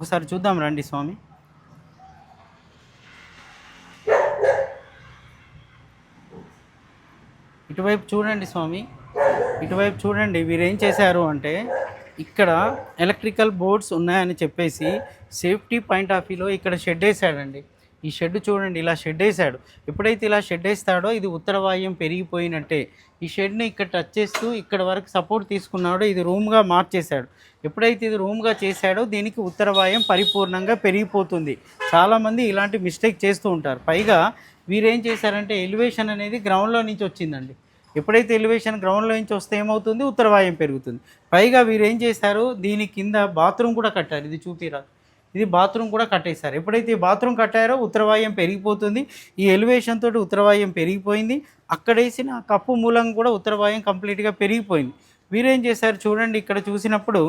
ఒకసారి చూద్దాం రండి స్వామి. ఇటువైపు చూడండి స్వామి. ఇటువైపు చూడండి. వీరేం చేశారు అంటే, ఇక్కడ ఎలక్ట్రికల్ బోర్డ్స్ ఉన్నాయని చెప్పేసి సేఫ్టీ పాయింట్ ఆఫ్ వ్యూలో ఇక్కడ షెడ్ వేసాడండి. ఈ షెడ్ చూడండి, ఇలా షెడ్ వేసాడు. ఎప్పుడైతే ఇలా షెడ్ వేస్తాడో ఇది ఉత్తర వాయుం పెరిగిపోయినట్టే. ఈ షెడ్ని ఇక్కడ టచ్ చేస్తూ ఇక్కడ వరకు సపోర్ట్ తీసుకున్నాడో ఇది రూమ్గా మార్చేశాడు. ఎప్పుడైతే ఇది రూమ్గా చేశాడో దీనికి ఉత్తర వాయుం పరిపూర్ణంగా పెరిగిపోతుంది. చాలామంది ఇలాంటి మిస్టేక్ చేస్తూ ఉంటారు. పైగా వీరేం చేశారంటే ఎలివేషన్ అనేది గ్రౌండ్లో నుంచి వచ్చిందండి. ఎప్పుడైతే ఎలివేషన్ గ్రౌండ్లో నుంచి వస్తే ఏమవుతుంది, ఉత్తర వాయుం పెరుగుతుంది. పైగా వీరేం చేశారు, దీని కింద బాత్రూమ్ కూడా కట్టారు. ఇది చూపిరా, ఇది బాత్రూమ్ కూడా కట్టేశారు. ఎప్పుడైతే ఈ బాత్రూమ్ కట్టారో ఉత్తర వాయుం పెరిగిపోతుంది. ఈ ఎలివేషన్ తోటి ఉత్తర వాయుం పెరిగిపోయింది. అక్కడేసిన కప్పు మూలంగా కూడా ఉత్తర వాయుం కంప్లీట్గా పెరిగిపోయింది. వీరేం చేశారు చూడండి, ఇక్కడ చూసినప్పుడు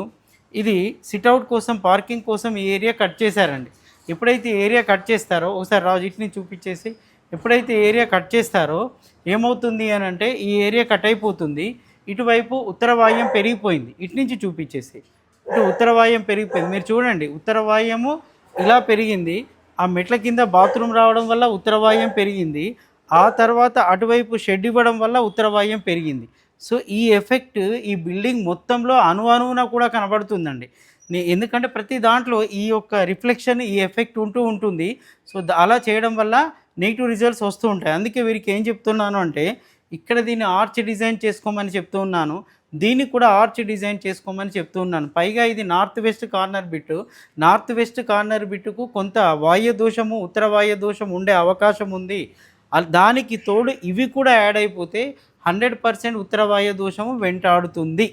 ఇది సిట్అవుట్ కోసం, పార్కింగ్ కోసం ఈ ఏరియా కట్ చేశారండి. ఎప్పుడైతే ఏరియా కట్ చేస్తారో, ఒకసారి రాజు ఇట్ని చూపించేసి, ఎప్పుడైతే ఏరియా కట్ చేస్తారో ఏమవుతుంది అని అంటే ఈ ఏరియా కట్ అయిపోతుంది. ఇటువైపు ఉత్తర వాయుం పెరిగిపోయింది. ఇటు నుంచి చూపించేసి ఇటు ఉత్తర వాయుం పెరిగిపోయింది. మీరు చూడండి, ఉత్తర వాయుము ఇలా పెరిగింది. ఆ మెట్ల కింద బాత్రూమ్ రావడం వల్ల ఉత్తర వాయుం పెరిగింది. ఆ తర్వాత అటువైపు షెడ్ ఇవ్వడం వల్ల ఉత్తర వాయుం పెరిగింది. సో ఈ ఎఫెక్ట్ ఈ బిల్డింగ్ మొత్తంలో అణువున కూడా కనబడుతుందండి. ఎందుకంటే ప్రతి దాంట్లో ఈ యొక్క రిఫ్లెక్షన్, ఈ ఎఫెక్ట్ ఉంటూ ఉంటుంది. సో అలా చేయడం వల్ల నెగిటివ్ రిజల్ట్స్ వస్తూ ఉంటాయి. అందుకే వీరికి ఏం చెప్తున్నాను అంటే, ఇక్కడ దీన్ని ఆర్చ్ డిజైన్ చేసుకోమని చెప్తూ ఉన్నాను. దీన్ని కూడా ఆర్చ్ డిజైన్ చేసుకోమని చెప్తూ ఉన్నాను. పైగా ఇది north west corner bit. North west corner బిట్టుకు కొంత వాయు దోషము, ఉత్తర వాయు దోషం ఉండే అవకాశం ఉంది. దానికి తోడు ఇవి కూడా యాడ్ అయిపోతే 100% ఉత్తర వాయు దోషము వెంటాడుతుంది.